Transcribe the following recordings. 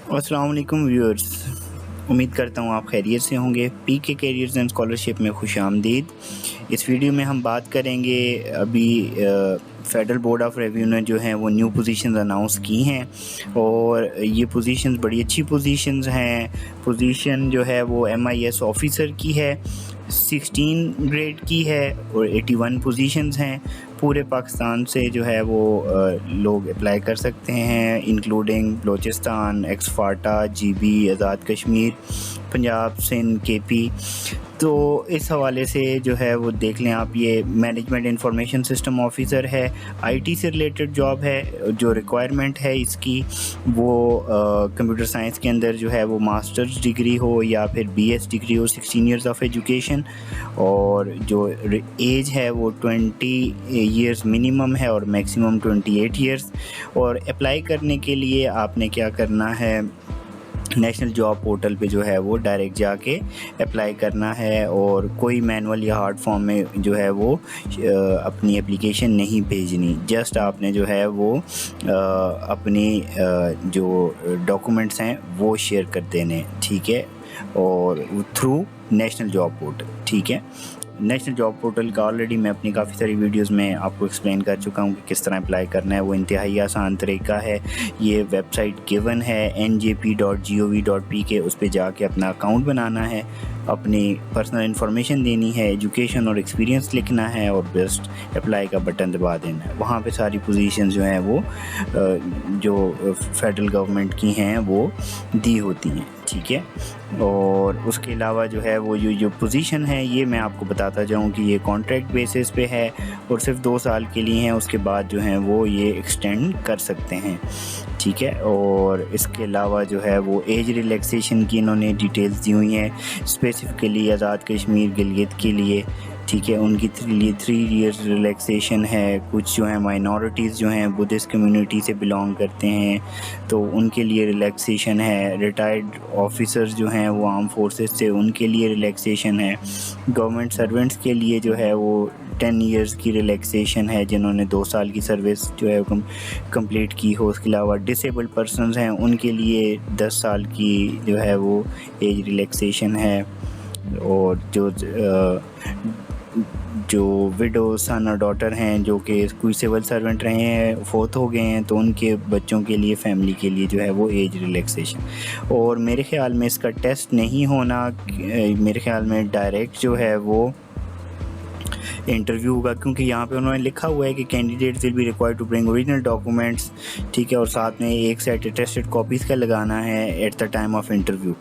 अस्सलाम वालेकुम व्यूअर्स, उम्मीद करता हूँ आप खैरियत से होंगे। पी के कैरियर्स एंड स्कॉलरशिप में खुश आमदीद। इस वीडियो में हम बात करेंगे अभी फेडरल बोर्ड ऑफ रेवेन्यू ने जो है वो न्यू पोजीशंस अनाउंस की हैं और ये पोजीशंस बड़ी अच्छी पोजीशंस हैं। पोजीशन जो है वो MIS ऑफिसर की है, 16 ग्रेड की है और 81 पोजीशंस हैं। पूरे पाकिस्तान से जो है वो लोग अप्लाई कर सकते हैं, including Balochistan, ex-FATA, GB, Azad Kashmir, Punjab, Sindh, KP। तो इस हवाले से जो है वो देख लें आप, ये मैनेजमेंट इंफॉर्मेशन सिस्टम ऑफिसर है, IT से रिलेटेड जॉब है। जो रिक्वायरमेंट है इसकी वो कंप्यूटर साइंस के अंदर जो है वो मास्टर्स डिग्री हो या फिर BS डिग्री हो, 16 ईयर्स ऑफ एजुकेशन, और जो एज है वो 20 ईयर्स मिनिमम है और मैक्सिमम 28 ईयर्स। और अप्लाई करने के लिए आपने क्या करना है, नेशनल जॉब पोर्टल पे जो है वो डायरेक्ट जाके अप्लाई करना है और कोई मैनुअल या हार्ड फॉर्म में जो है वो अपनी एप्लीकेशन नहीं भेजनी। जस्ट आपने जो है वो अपनी जो डॉक्यूमेंट्स हैं वो शेयर कर देने, ठीक है, और थ्रू नेशनल जॉब पोर्टल, ठीक है। नेशनल जॉब पोर्टल का ऑलरेडी मैं अपनी काफ़ी सारी वीडियोस में आपको एक्सप्लेन कर चुका हूँ कि किस तरह अप्लाई करना है। वो इंतहाई आसान तरीका है। ये वेबसाइट गिवन है njp.gov.pk, उस पर जाके अपना अकाउंट बनाना है, अपनी पर्सनल इन्फॉर्मेशन देनी है, एजुकेशन और एक्सपीरियंस लिखना है और बेस्ट अप्लाई का बटन दबा देना है। वहाँ पे सारी पोजीशंस जो हैं वो जो फेडरल गवर्नमेंट की हैं वो दी होती हैं, ठीक है। और उसके अलावा जो है वो जो पोजीशन है ये मैं आपको बताता जाऊँ कि ये कॉन्ट्रैक्ट बेसिस पे है और सिर्फ 2 साल के लिए हैं। उसके बाद जो है वो ये एक्सटेंड कर सकते हैं, ठीक है। और इसके अलावा जो है वो एज रिलैक्सेशन की इन्होंने डिटेल्स दी हुई हैं स्पेसिफिकली आज़ाद कश्मीर गिलगित के लिए, ठीक है। उनके लिए 3 ईयर्स रिलैक्सेशन है। कुछ जो है माइनॉरिटीज़ जो हैं बुद्धिस्ट कम्युनिटी से बिलोंग करते हैं तो उनके लिए रिलैक्सेशन है। रिटायर्ड ऑफिसर्स जो हैं वो आर्म फोर्सेस से, उनके लिए रिलैक्सेशन है। गवर्नमेंट सर्वेंट्स के लिए जो है वो 10 ईयर्स की रिलैक्सेशन है जिन्होंने 2 साल की सर्विस जो है कंप्लीट की हो। उसके अलावा डिसेबल्ड पर्सनस हैं उनके लिए 10 साल की जो है वो एज रिलैक्सेशन है। और जो विडो सन और डॉटर हैं जो कि कोई सिविल सर्वेंट रहे हैं, फोत हो गए हैं, तो उनके बच्चों के लिए, फैमिली के लिए जो है वो एज रिलैक्सेशन। और मेरे ख़्याल में इसका टेस्ट नहीं होना, मेरे ख़्याल में डायरेक्ट जो है वो इंटरव्यू होगा, क्योंकि यहाँ पे उन्होंने लिखा हुआ है कि candidates will be required to bring original documents, ठीक है, और साथ में एक सेट अटेस्टेड कॉपीज़ का लगाना है at the time of interview,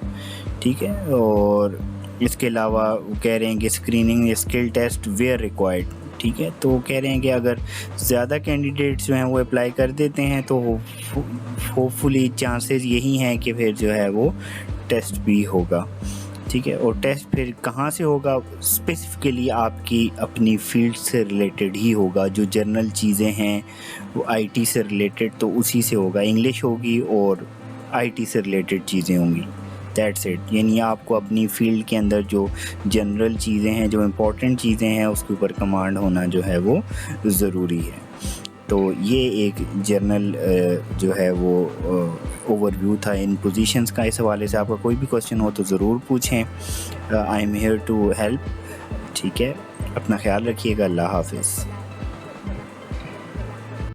ठीक है। और इसके अलावा वो कह रहे हैं कि screening skill test were required, ठीक है। तो वो कह रहे हैं कि अगर ज़्यादा कैंडिडेट्स जो हैं वो अप्लाई कर देते हैं तो होपफुली चांसेस यही हैं कि फिर जो है वो टेस्ट भी होगा, ठीक है। और टेस्ट फिर कहाँ से होगा, स्पेसिफिकली आपकी अपनी फील्ड से रिलेटेड ही होगा। जो जनरल चीज़ें हैं वो IT से रिलेटेड तो उसी से होगा, इंग्लिश होगी और IT से रिलेटेड चीज़ें होंगी, दैट्स इट। यानी आपको अपनी फील्ड के अंदर जो जनरल चीज़ें हैं, जो इम्पोर्टेंट चीज़ें हैं, उसके ऊपर कमांड होना जो है वो ज़रूरी है। तो ये एक जनरल जो है वो ओवरव्यू था इन पोजीशंस का। इस हवाले से आपका कोई भी क्वेश्चन हो तो ज़रूर पूछें, I am here to help, ठीक है। अपना ख्याल रखिएगा, अल्लाह हाफिज़।